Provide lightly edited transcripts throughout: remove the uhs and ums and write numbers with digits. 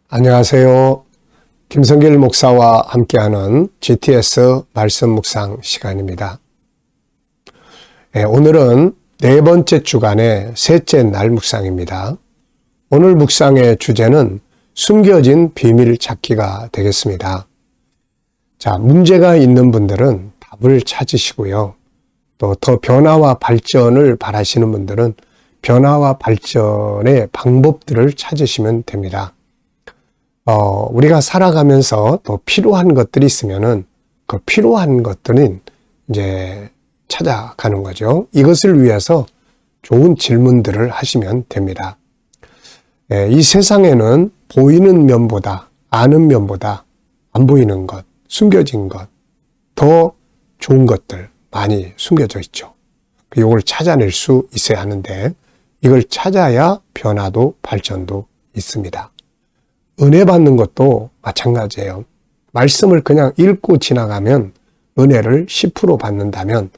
안녕하세요. 김성길 목사와 함께하는 GTS 말씀 묵상 시간입니다. 오늘은 네 번째 주간의 셋째 날 묵상입니다. 오늘 묵상의 주제는 숨겨진 비밀 찾기가 되겠습니다. 자, 문제가 있는 분들은 답을 찾으시고요. 또 더 변화와 발전을 바라시는 분들은 변화와 발전의 방법들을 찾으시면 됩니다. 우리가 살아가면서 또 필요한 것들이 있으면은 그 필요한 것들은 이제 찾아가는 거죠. 이것을 위해서 좋은 질문들을 하시면 됩니다. 이 세상에는 보이는 면보다, 아는 면보다 안 보이는 것, 숨겨진 것, 더 좋은 것들 많이 숨겨져 있죠. 이걸 찾아낼 수 있어야 하는데 이걸 찾아야 변화도 발전도 있습니다. 은혜 받는 것도 마찬가지예요. 말씀을 그냥 읽고 지나가면 은혜를 10% 받는다면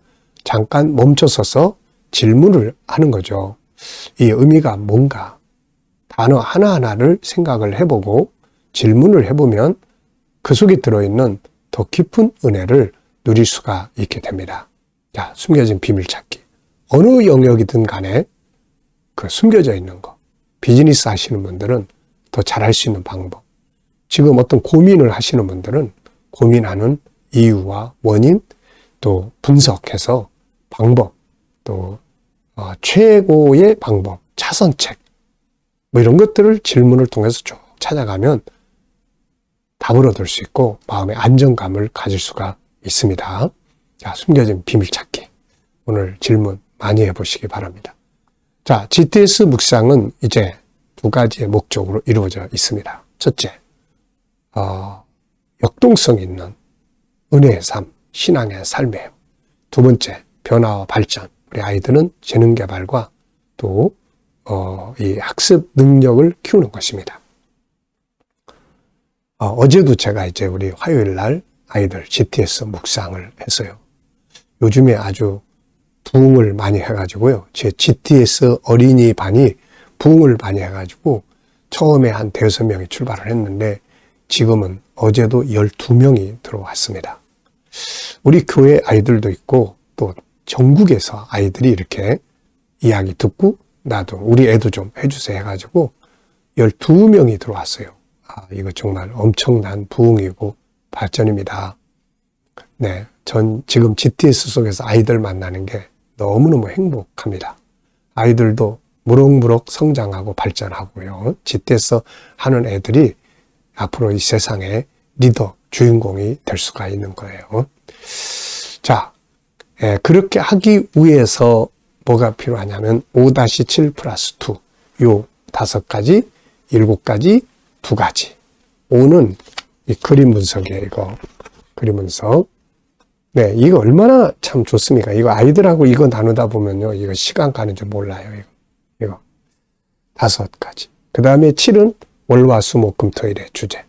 잠깐 멈춰서서 질문을 하는 거죠. 이 의미가 뭔가? 단어 하나하나를 생각을 해보고 질문을 해보면 그 속에 들어있는 더 깊은 은혜를 누릴 수가 있게 됩니다. 자, 숨겨진 비밀 찾기. 어느 영역이든 간에 그 숨겨져 있는 거. 비즈니스 하시는 분들은 더 잘할 수 있는 방법. 지금 어떤 고민을 하시는 분들은 고민하는 이유와 원인 또 분석해서 방법 또 최고의 방법, 차선책 뭐 이런 것들을 질문을 통해서 쭉 찾아가면 답을 얻을 수 있고 마음의 안정감을 가질 수가 있습니다. 자, 숨겨진 비밀 찾기. 오늘 질문 많이 해보시기 바랍니다. 자, GTS 묵상은 이제 두 가지의 목적으로 이루어져 있습니다. 첫째, 역동성 있는 은혜의 삶, 신앙의 삶이에요. 두 번째, 변화와 발전. 우리 아이들은 재능 개발과 또 이 학습 능력을 키우는 것입니다. 어제도 제가 이제 우리 화요일 날 아이들 GTS 묵상을 했어요. 요즘에 아주 부흥을 많이 해가지고요. 제 GTS 어린이반이 부흥을 많이 해가지고 처음에 한 5명이 출발을 했는데 지금은 어제도 12명이 들어왔습니다. 우리 교회 아이들도 있고 또 전국에서 아이들이 이렇게 이야기 듣고 나도 우리 애도 좀 해주세요 해가지고 12명이 들어왔어요. 이거 정말 엄청난 부흥이고 발전입니다. 네, 전 지금 GTS 속에서 아이들 만나는 게 너무너무 행복합니다. 아이들도 무럭무럭 성장하고 발전하고요. GTS 하는 애들이 앞으로 이 세상의 리더, 주인공이 될 수가 있는 거예요. 자, 그렇게 하기 위해서 뭐가 필요하냐면 5-7 플러스 2, 요 5가지, 7가지, 2가지. 5는 이 그림 분석이에요. 이거 그림 분석. 네, 이거 얼마나 참 좋습니까? 이거 아이들하고 이거 나누다 보면요, 이거 시간 가는 줄 몰라요. 이거 5가지. 그 다음에 7은 월화수목금토일의 주제.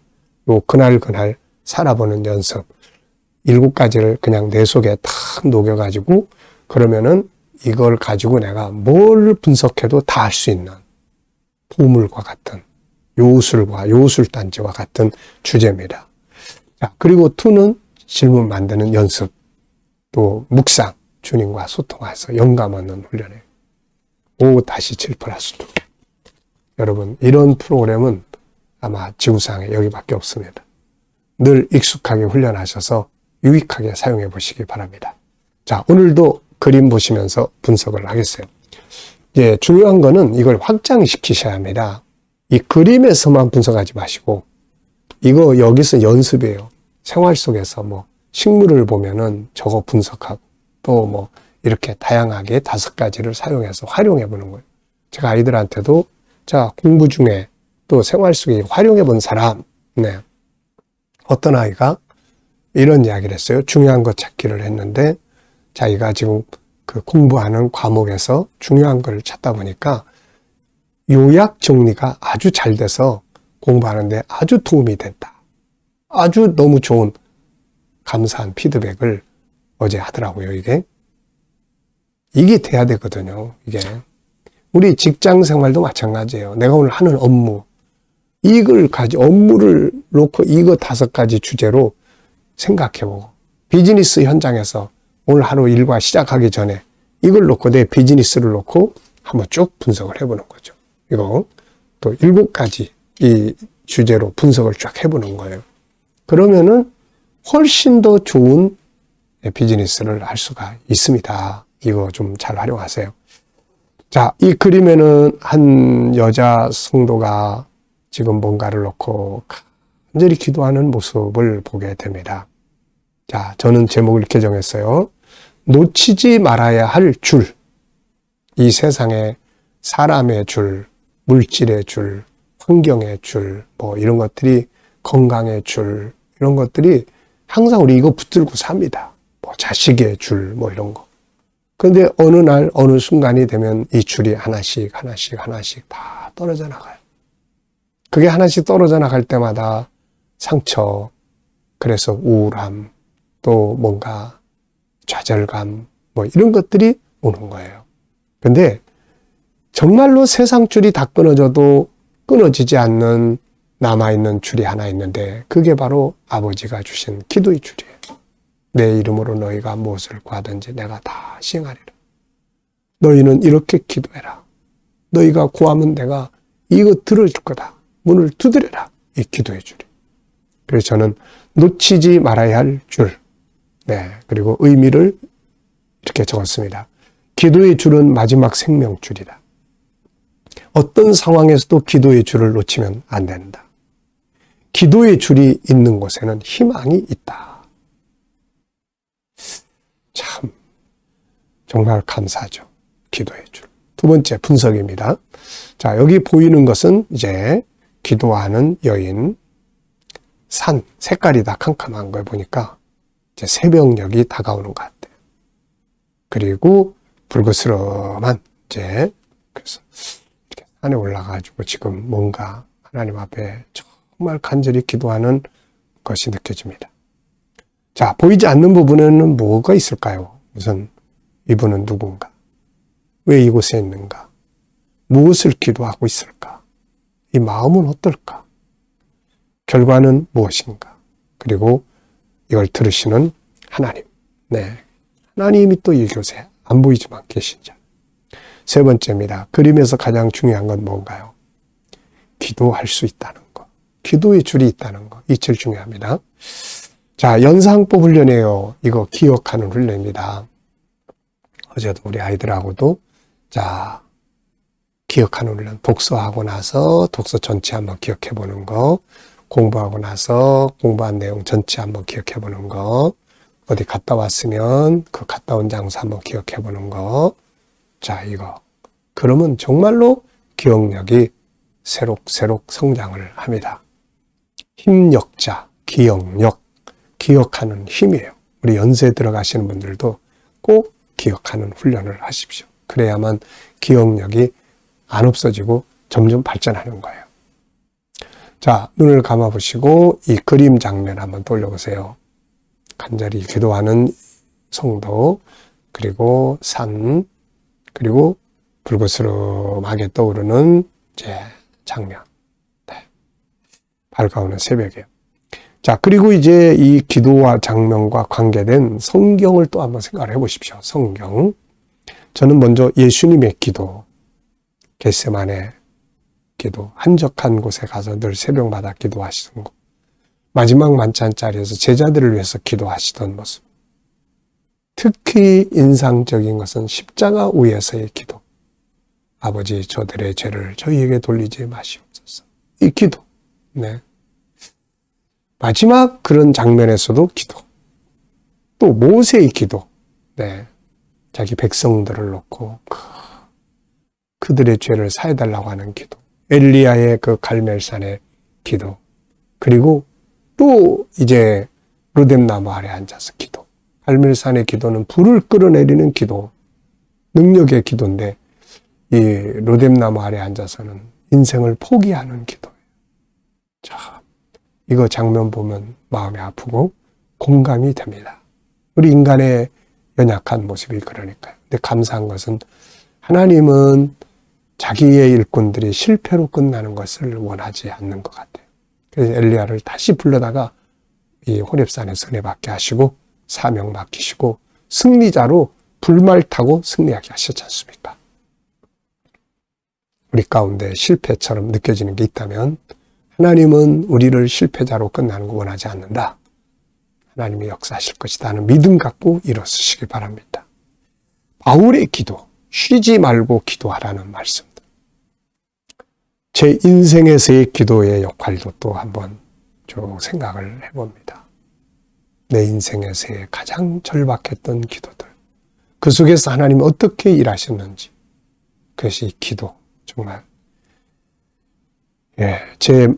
요 그날 살아보는 연습. 7가지를 그냥 내 속에 탁 녹여가지고 그러면은 이걸 가지고 내가 뭘 분석해도 다 할 수 있는 보물과 같은 요술과 요술단지와 같은 주제입니다. 자, 그리고 2는 질문 만드는 연습, 또 묵상, 주님과 소통해서 영감 얻는 훈련이에요. 5-7 플러스 2. 여러분, 이런 프로그램은 아마 지구상에 여기밖에 없습니다. 늘 익숙하게 훈련하셔서 유익하게 사용해 보시기 바랍니다. 자, 오늘도 그림 보시면서 분석을 하겠어요. 이제 중요한 거는 이걸 확장시키셔야 합니다. 이 그림에서만 분석하지 마시고 이거 여기서 연습이에요. 생활 속에서 뭐 식물을 보면은 저거 분석하고 또 뭐 이렇게 다양하게 5가지를 사용해서 활용해 보는 거예요. 제가 아이들한테도 자, 공부 중에 또 생활 속에 활용해 본 사람, 네. 어떤 아이가 이런 이야기를 했어요. 중요한 것 찾기를 했는데 자기가 지금 그 공부하는 과목에서 중요한 걸 찾다 보니까 요약 정리가 아주 잘 돼서 공부하는데 아주 도움이 된다. 아주 너무 좋은 감사한 피드백을 어제 하더라고요, 이게 돼야 되거든요, 이게. 우리 직장 생활도 마찬가지예요. 내가 오늘 하는 업무, 업무를 놓고 이거 5가지 주제로 생각해보고, 비즈니스 현장에서 오늘 하루 일과 시작하기 전에 이걸 놓고 내 비즈니스를 놓고 한번 쭉 분석을 해보는 거죠. 이거 또 7가지 이 주제로 분석을 쫙 해보는 거예요. 그러면은 훨씬 더 좋은 비즈니스를 할 수가 있습니다. 이거 좀 잘 활용하세요. 자, 이 그림에는 한 여자 성도가 지금 뭔가를 놓고 간절히 기도하는 모습을 보게 됩니다. 자, 저는 제목을 이렇게 정했어요. 놓치지 말아야 할 줄. 이 세상에 사람의 줄, 물질의 줄, 환경의 줄, 뭐 이런 것들이, 건강의 줄, 이런 것들이 항상 우리 이거 붙들고 삽니다. 뭐 자식의 줄, 뭐 이런 거. 그런데 어느 날, 어느 순간이 되면 이 줄이 하나씩 다 떨어져 나가요. 그게 하나씩 떨어져 나갈 때마다 상처, 그래서 우울함, 또 뭔가 좌절감, 뭐 이런 것들이 오는 거예요. 근데 정말로 세상 줄이 다 끊어져도 끊어지지 않는 남아있는 줄이 하나 있는데, 그게 바로 아버지가 주신 기도의 줄이에요. 내 이름으로 너희가 무엇을 구하든지 내가 다 시행하리라. 너희는 이렇게 기도해라. 너희가 구하면 내가 이거 들어줄 거다. 문을 두드려라. 이 기도의 줄이. 그래서 저는 놓치지 말아야 할 줄. 네. 그리고 의미를 이렇게 적었습니다. 기도의 줄은 마지막 생명줄이다. 어떤 상황에서도 기도의 줄을 놓치면 안 된다. 기도의 줄이 있는 곳에는 희망이 있다. 참, 정말 감사하죠. 기도의 줄. 2번째 분석입니다. 자, 여기 보이는 것은 이제 기도하는 여인, 산, 색깔이 다 캄캄한 걸 보니까 이제 새벽녘이 다가오는 것 같아요. 그리고 불그스름한 이제, 그래서 이렇게 산에 올라가지고 지금 뭔가 하나님 앞에 정말 간절히 기도하는 것이 느껴집니다. 자, 보이지 않는 부분에는 뭐가 있을까요? 우선 이분은 누군가? 왜 이곳에 있는가? 무엇을 기도하고 있을까? 이 마음은 어떨까? 결과는 무엇인가? 그리고 이걸 들으시는 하나님. 네. 하나님이 또 이곳에 안 보이지만 계신 자. 3번째입니다. 그림에서 가장 중요한 건 뭔가요? 기도할 수 있다는 것. 기도의 줄이 있다는 것. 이 제일 중요합니다. 자, 연상법 훈련이에요. 이거 기억하는 훈련입니다. 어제도 우리 아이들하고도 자, 기억하는 훈련. 독서하고 나서 독서 전체 한번 기억해 보는 거. 공부하고 나서 공부한 내용 전체 한번 기억해 보는 거. 어디 갔다 왔으면 그 갔다 온 장소 한번 기억해 보는 거. 자, 이거. 그러면 정말로 기억력이 새록새록 성장을 합니다. 힘력자, 기억력. 기억하는 힘이에요. 우리 연세 들어가시는 분들도 꼭 기억하는 훈련을 하십시오. 그래야만 기억력이 안 없어지고 점점 발전하는 거예요. 자, 눈을 감아보시고 이 그림 장면 한번 떠올려보세요. 간절히 기도하는 성도, 그리고 산, 그리고 불그스름하게 떠오르는 이제 장면. 네. 밝아오는 새벽이에요. 자, 그리고 이제 이 기도와 장면과 관계된 성경을 또 한번 생각을 해보십시오. 성경. 저는 먼저 예수님의 기도, 겟세마네 기도, 한적한 곳에 가서 늘 새벽마다 기도하시던 거. 마지막 만찬 자리에서 제자들을 위해서 기도하시던 모습. 특히 인상적인 것은 십자가 위에서의 기도. 아버지, 저들의 죄를 저희에게 돌리지 마시옵소서. 이 기도. 네. 마지막 그런 장면에서도 기도. 또 모세의 기도. 네. 자기 백성들을 놓고 그들의 죄를 사해달라고 하는 기도. 엘리야의 그 갈멜산의 기도. 그리고 또 이제 로뎀나무 아래 앉아서 기도. 갈멜산의 기도는 불을 끌어내리는 기도. 능력의 기도인데 이 로뎀나무 아래 앉아서는 인생을 포기하는 기도예요. 자, 이거 장면 보면 마음이 아프고 공감이 됩니다. 우리 인간의 연약한 모습이 그러니까요. 근데 감사한 것은 하나님은 자기의 일꾼들이 실패로 끝나는 것을 원하지 않는 것 같아요. 그래서 엘리야를 다시 불러다가 이 호렙산에 은혜 받게 하시고 사명 맡기시고 승리자로 불말 타고 승리하게 하셨지 않습니까? 우리 가운데 실패처럼 느껴지는 게 있다면 하나님은 우리를 실패자로 끝나는 거 원하지 않는다. 하나님이 역사하실 것이다 하는 믿음 갖고 일어서시기 바랍니다. 바울의 기도, 쉬지 말고 기도하라는 말씀들. 제 인생에서의 기도의 역할도 또 한번 쭉 생각을 해봅니다. 내 인생에서의 가장 절박했던 기도들. 그 속에서 하나님이 어떻게 일하셨는지. 그것이 기도. 정말. 제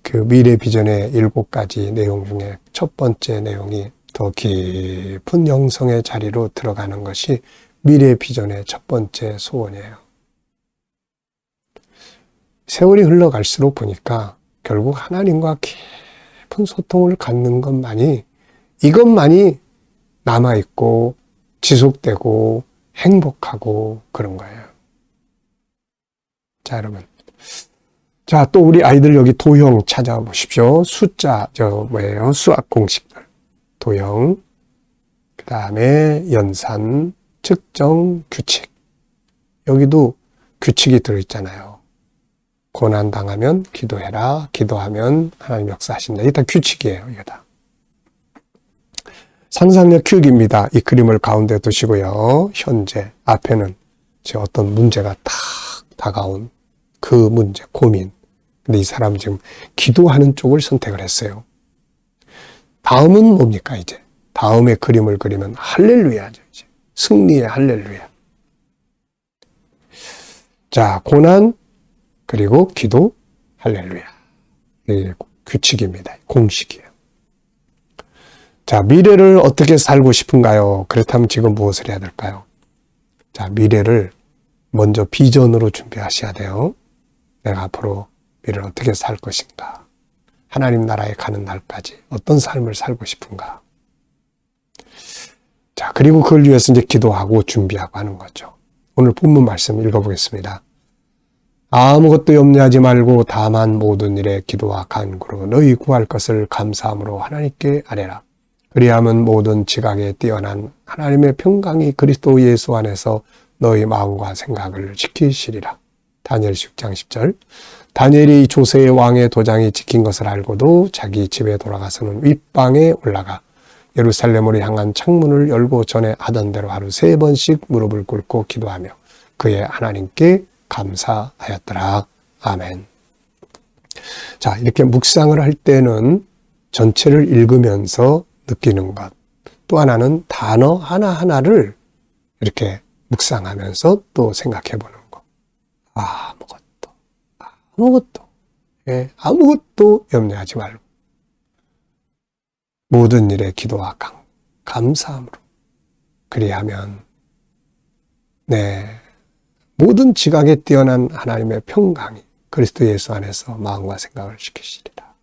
그 미래 비전의 7가지 내용 중에 첫 번째 내용이 더 깊은 영성의 자리로 들어가는 것이 미래 비전의 첫 번째 소원이에요. 세월이 흘러갈수록 보니까 결국 하나님과 깊은 소통을 갖는 이것만이 남아있고 지속되고 행복하고 그런 거예요. 자, 여러분. 자, 또 우리 아이들 여기 도형 찾아보십시오. 숫자, 수학 공식들. 도형. 그 다음에 연산, 측정, 규칙. 여기도 규칙이 들어있잖아요. 고난당하면 기도해라. 기도하면 하나님 역사하신다. 이게 다 규칙이에요. 이게 다. 상상력 키우기입니다. 이 그림을 가운데 두시고요. 현재 앞에는 제 어떤 문제가 탁 다가온 그 문제, 고민. 근데 이 사람은 지금 기도하는 쪽을 선택을 했어요. 다음은 뭡니까, 이제? 다음에 그림을 그리면 할렐루야죠, 이제. 승리의 할렐루야. 자, 고난, 그리고 기도, 할렐루야. 이게 규칙입니다. 공식이에요. 자, 미래를 어떻게 살고 싶은가요? 그렇다면 지금 무엇을 해야 될까요? 자, 미래를 먼저 비전으로 준비하셔야 돼요. 내가 앞으로 미래를 어떻게 살 것인가? 하나님 나라에 가는 날까지 어떤 삶을 살고 싶은가? 자, 그리고 그걸 위해서 이제 기도하고 준비하고 하는 거죠. 오늘 본문 말씀 읽어보겠습니다. 아무것도 염려하지 말고 다만 모든 일에 기도와 간구로 너희 구할 것을 감사함으로 하나님께 아뢰라. 그리하면 모든 지각에 뛰어난 하나님의 평강이 그리스도 예수 안에서 너희 마음과 생각을 지키시리라. 다니엘 6장 10절. 다니엘이 조세의 왕의 도장이 찍힌 것을 알고도 자기 집에 돌아가서는 윗방에 올라가 예루살렘으로 향한 창문을 열고 전에 하던 대로 하루 3번씩 무릎을 꿇고 기도하며 그의 하나님께 감사하였더라. 아멘. 자, 이렇게 묵상을 할 때는 전체를 읽으면서 느끼는 것. 또 하나는 단어 하나하나를 이렇게 묵상하면서 또 생각해 보는 것. 아무것도 염려하지 말고 모든 일에 기도와 감사함으로 그리하면 모든 지각에 뛰어난 하나님의 평강이 그리스도 예수 안에서 마음과 생각을 지키시리라.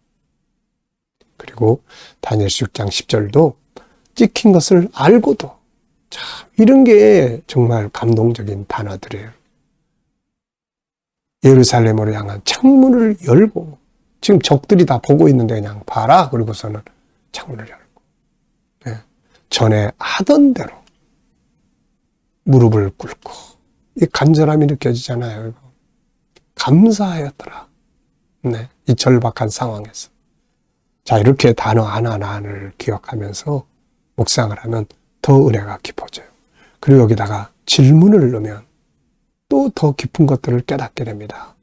그리고 다니엘 6장 10절도 찍힌 것을 알고도 참 이런 게 정말 감동적인 단어들이에요. 예루살렘으로 향한 창문을 열고 지금 적들이 다 보고 있는데 그냥 봐라. 그리고서는 창문을 열고 전에 하던 대로 무릎을 꿇고 이 간절함이 느껴지잖아요. 이거. 감사하였더라. 이 절박한 상황에서. 자, 이렇게 단어 하나하나를 기억하면서 묵상을 하면 더 은혜가 깊어져요. 그리고 여기다가 질문을 넣으면 또 더 깊은 것들을 깨닫게 됩니다.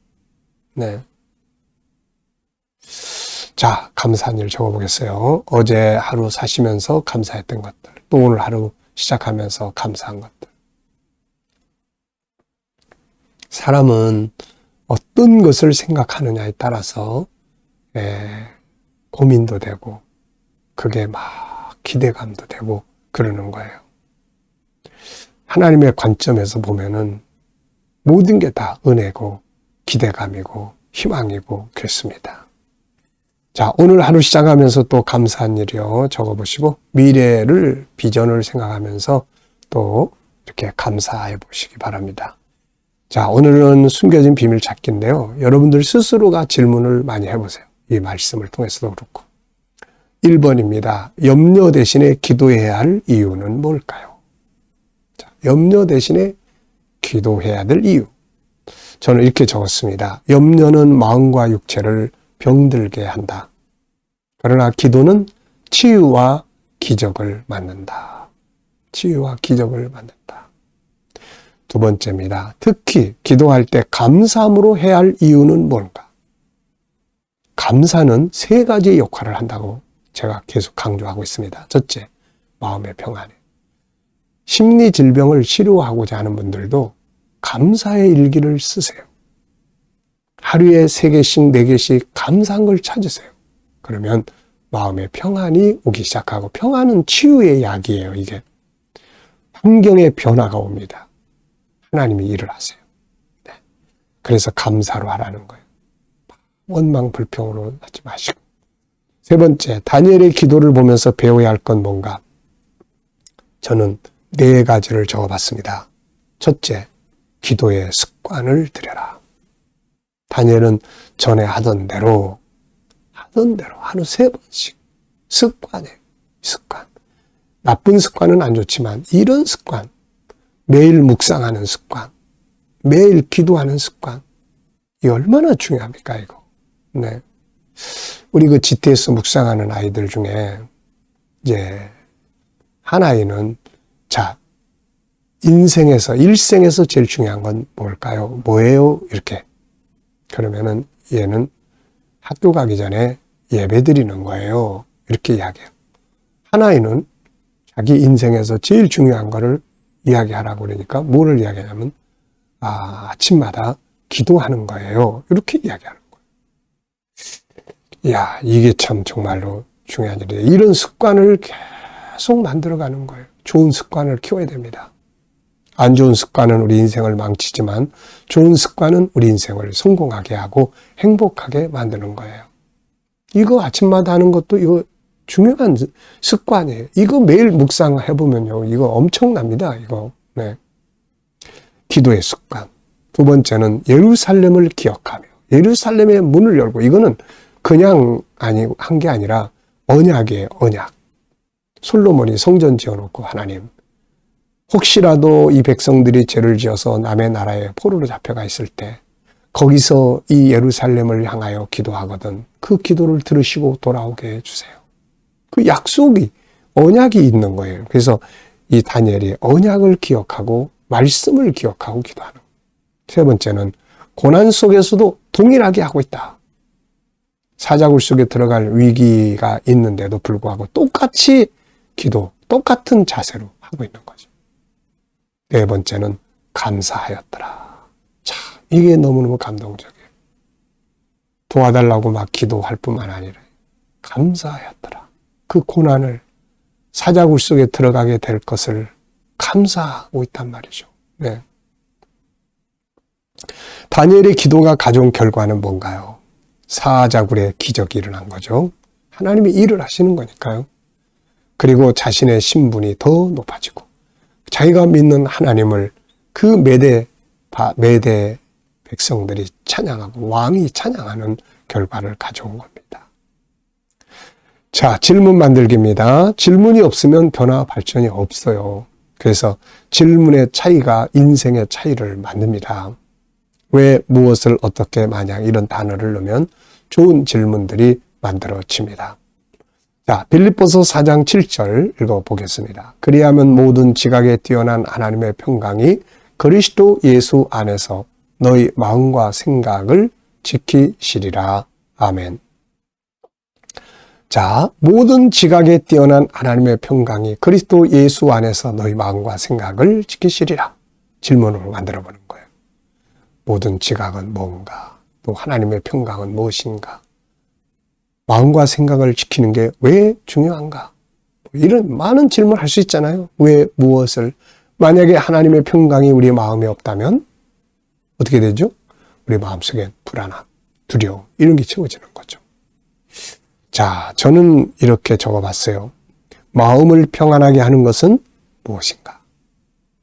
자, 감사한 일 적어보겠어요. 어제 하루 사시면서 감사했던 것들. 또 오늘 하루 시작하면서 감사한 것들. 사람은 어떤 것을 생각하느냐에 따라서 고민도 되고 그게 막 기대감도 되고 그러는 거예요. 하나님의 관점에서 보면은 모든 게 다 은혜고 기대감이고 희망이고 그렇습니다. 자, 오늘 하루 시작하면서 또 감사한 일이요 적어보시고 비전을 생각하면서 또 이렇게 감사해 보시기 바랍니다. 자, 오늘은 숨겨진 비밀 찾기인데요. 여러분들 스스로가 질문을 많이 해보세요. 이 말씀을 통해서도 그렇고. 1번입니다. 염려 대신에 기도해야 할 이유는 뭘까요? 자, 염려 대신에 기도해야 될 이유. 저는 이렇게 적었습니다. 염려는 마음과 육체를 병들게 한다. 그러나 기도는 치유와 기적을 만든다. 치유와 기적을 만든다. 두 번째입니다. 특히 기도할 때 감사함으로 해야 할 이유는 뭔가? 감사는 세 가지 역할을 한다고 제가 계속 강조하고 있습니다. 첫째, 마음의 평안에. 심리 질병을 치료하고자 하는 분들도 감사의 일기를 쓰세요. 하루에 3개씩, 4개씩 감사한 걸 찾으세요. 그러면 마음의 평안이 오기 시작하고, 평안은 치유의 약이에요, 이게. 환경의 변화가 옵니다. 하나님이 일을 하세요. 네. 그래서 감사로 하라는 거예요. 원망, 불평으로 하지 마시고. 세 번째, 다니엘의 기도를 보면서 배워야 할 건 뭔가? 저는 4가지를 적어봤습니다. 첫째, 기도의 습관을 들여라. 다니엘은 전에 하던 대로 하루 3번씩 습관. 나쁜 습관은 안 좋지만 이런 습관, 매일 묵상하는 습관, 매일 기도하는 습관, 이 얼마나 중요합니까, 이거? 네. 우리 그 GTS 묵상하는 아이들 중에 이제 한 아이는 자, 일생에서 제일 중요한 건 뭘까요? 뭐예요? 이렇게. 그러면은 얘는 학교 가기 전에 예배 드리는 거예요. 이렇게 이야기해요. 한 아이는 자기 인생에서 제일 중요한 거를 이야기하라고 그러니까 뭐를 이야기하냐면 아침마다 기도하는 거예요. 이렇게 이야기하는 거예요. 이야, 이게 참 정말로 중요한 일이에요. 이런 습관을 계속 만들어가는 거예요. 좋은 습관을 키워야 됩니다. 안 좋은 습관은 우리 인생을 망치지만 좋은 습관은 우리 인생을 성공하게 하고 행복하게 만드는 거예요. 이거 아침마다 하는 것도 이거 중요한 습관이에요. 이거 매일 묵상해보면요. 이거 엄청납니다. 이거. 네. 기도의 습관. 두 번째는 예루살렘을 기억하며 예루살렘의 문을 열고 이거는 그냥 한 게 아니라 언약이에요. 언약. 솔로몬이 성전 지어놓고 하나님 혹시라도 이 백성들이 죄를 지어서 남의 나라에 포로로 잡혀가 있을 때 거기서 이 예루살렘을 향하여 기도하거든 그 기도를 들으시고 돌아오게 해주세요. 그 약속이 언약이 있는 거예요. 그래서 이 다니엘이 언약을 기억하고 말씀을 기억하고 기도하는 거예요. 세 번째는 고난 속에서도 동일하게 하고 있다. 사자굴 속에 들어갈 위기가 있는데도 불구하고 똑같이 기도, 똑같은 자세로 하고 있는 거죠. 네 번째는 감사하였더라. 참, 이게 너무너무 감동적이에요. 도와달라고 막 기도할 뿐만 아니라 감사하였더라. 그 고난을 사자굴 속에 들어가게 될 것을 감사하고 있단 말이죠. 네. 다니엘의 기도가 가져온 결과는 뭔가요? 사자굴에 기적이 일어난 거죠. 하나님이 일을 하시는 거니까요. 그리고 자신의 신분이 더 높아지고 자기가 믿는 하나님을 그 메대 백성들이 찬양하고 왕이 찬양하는 결과를 가져온 겁니다. 자, 질문 만들기입니다. 질문이 없으면 변화 발전이 없어요. 그래서 질문의 차이가 인생의 차이를 만듭니다. 왜, 무엇을, 어떻게, 만약 이런 단어를 넣으면 좋은 질문들이 만들어집니다. 자, 빌립보서 4장 7절 읽어보겠습니다. 그리하면 모든 지각에 뛰어난 하나님의 평강이 그리스도 예수 안에서 너희 마음과 생각을 지키시리라. 아멘. 자, 모든 지각에 뛰어난 하나님의 평강이 그리스도 예수 안에서 너희 마음과 생각을 지키시리라. 질문으로 만들어보는 거예요. 모든 지각은 뭔가? 또 하나님의 평강은 무엇인가? 마음과 생각을 지키는 게 왜 중요한가? 이런 많은 질문을 할 수 있잖아요. 왜, 무엇을? 만약에 하나님의 평강이 우리 마음에 없다면 어떻게 되죠? 우리 마음속에 불안함, 두려움 이런 게 채워지는 거죠. 자, 저는 이렇게 적어봤어요. 마음을 평안하게 하는 것은 무엇인가?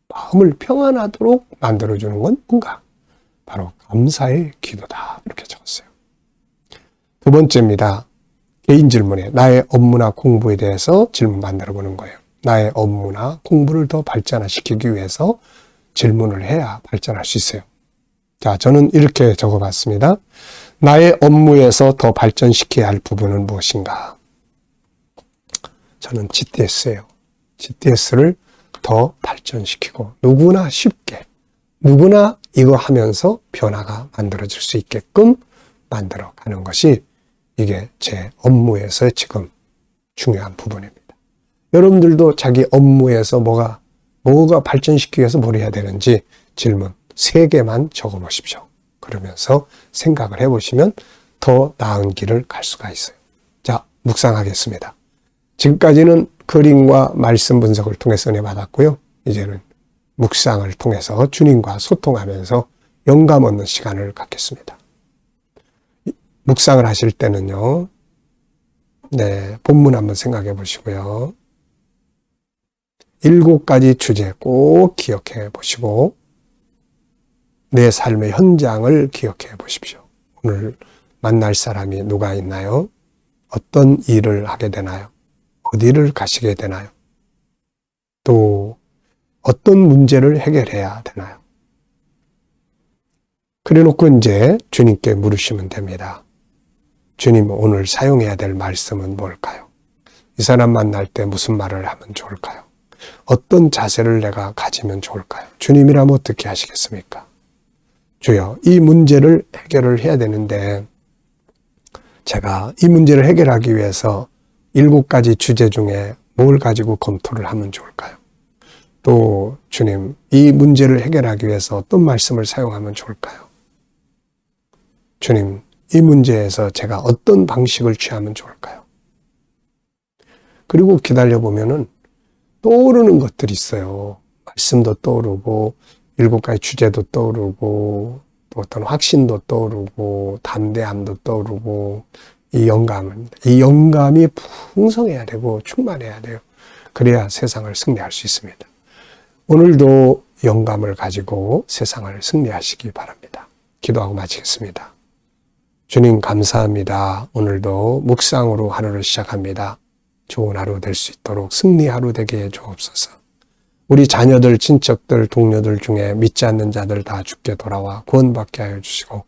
마음을 평안하도록 만들어주는 건 뭔가? 바로 감사의 기도다. 이렇게 적었어요. 두 번째입니다. 개인 질문에 나의 업무나 공부에 대해서 질문 만들어 보는 거예요. 나의 업무나 공부를 더 발전시키기 위해서 질문을 해야 발전할 수 있어요. 자, 저는 이렇게 적어봤습니다. 나의 업무에서 더 발전시켜야 할 부분은 무엇인가? 저는 GTS예요. GTS를 더 발전시키고 누구나 쉽게, 누구나 이거 하면서 변화가 만들어질 수 있게끔 만들어가는 것이 이게 제 업무에서 지금 중요한 부분입니다. 여러분들도 자기 업무에서 뭐가 발전시키기 위해서 뭘 해야 되는지 질문 3개만 적어보십시오. 그러면서 생각을 해보시면 더 나은 길을 갈 수가 있어요. 자, 묵상하겠습니다. 지금까지는 그림과 말씀 분석을 통해서 은혜 받았고요. 이제는 묵상을 통해서 주님과 소통하면서 영감 얻는 시간을 갖겠습니다. 묵상을 하실 때는요, 본문 한번 생각해 보시고요. 7가지 주제 꼭 기억해 보시고, 내 삶의 현장을 기억해 보십시오. 오늘 만날 사람이 누가 있나요? 어떤 일을 하게 되나요? 어디를 가시게 되나요? 또 어떤 문제를 해결해야 되나요? 그래 놓고 이제 주님께 물으시면 됩니다. 주님, 오늘 사용해야 될 말씀은 뭘까요? 이 사람 만날 때 무슨 말을 하면 좋을까요? 어떤 자세를 내가 가지면 좋을까요? 주님이라면 어떻게 하시겠습니까? 주여, 이 문제를 해결을 해야 되는데 제가 이 문제를 해결하기 위해서 7가지 주제 중에 뭘 가지고 검토를 하면 좋을까요? 또 주님, 이 문제를 해결하기 위해서 어떤 말씀을 사용하면 좋을까요? 주님, 이 문제에서 제가 어떤 방식을 취하면 좋을까요? 그리고 기다려보면은 떠오르는 것들이 있어요. 말씀도 떠오르고 7가지 주제도 떠오르고 또 어떤 확신도 떠오르고 담대함도 떠오르고 이 영감이 풍성해야 되고 충만해야 돼요. 그래야 세상을 승리할 수 있습니다. 오늘도 영감을 가지고 세상을 승리하시기 바랍니다. 기도하고 마치겠습니다. 주님 감사합니다. 오늘도 묵상으로 하루를 시작합니다. 좋은 하루 될 수 있도록 승리 하루 되게 해 주옵소서. 우리 자녀들, 친척들, 동료들 중에 믿지 않는 자들 다 주께 돌아와 구원받게 하여 주시고,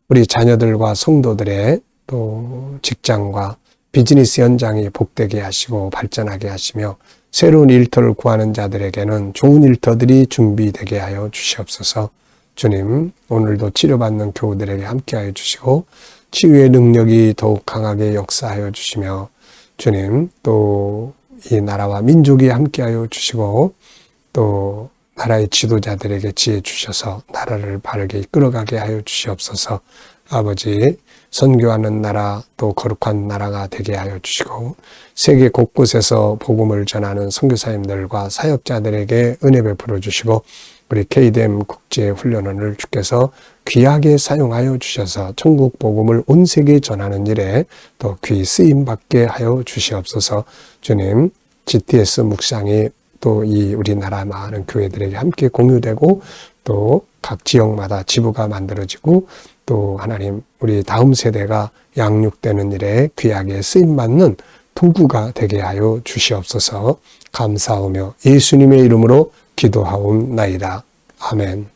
우리 자녀들과 성도들의 또 직장과 비즈니스 현장이 복되게 하시고 발전하게 하시며, 새로운 일터를 구하는 자들에게는 좋은 일터들이 준비되게 하여 주시옵소서. 주님, 오늘도 치료받는 교우들에게 함께하여 주시고 치유의 능력이 더욱 강하게 역사하여 주시며, 주님, 또 이 나라와 민족이 함께하여 주시고 또 나라의 지도자들에게 지혜 주셔서 나라를 바르게 이끌어가게 하여 주시옵소서. 아버지, 선교하는 나라, 또 거룩한 나라가 되게 하여 주시고 세계 곳곳에서 복음을 전하는 선교사님들과 사역자들에게 은혜 베풀어 주시고, 우리 KDM 국제훈련원을 주께서 귀하게 사용하여 주셔서 천국 복음을 온 세계에 전하는 일에 더 귀 쓰임받게 하여 주시옵소서. 주님, GTS 묵상이 또 이 우리나라 많은 교회들에게 함께 공유되고 또 각 지역마다 지부가 만들어지고 또 하나님, 우리 다음 세대가 양육되는 일에 귀하게 쓰임받는 도구가 되게 하여 주시옵소서. 감사하며 예수님의 이름으로 기도하옵나이다. 아멘.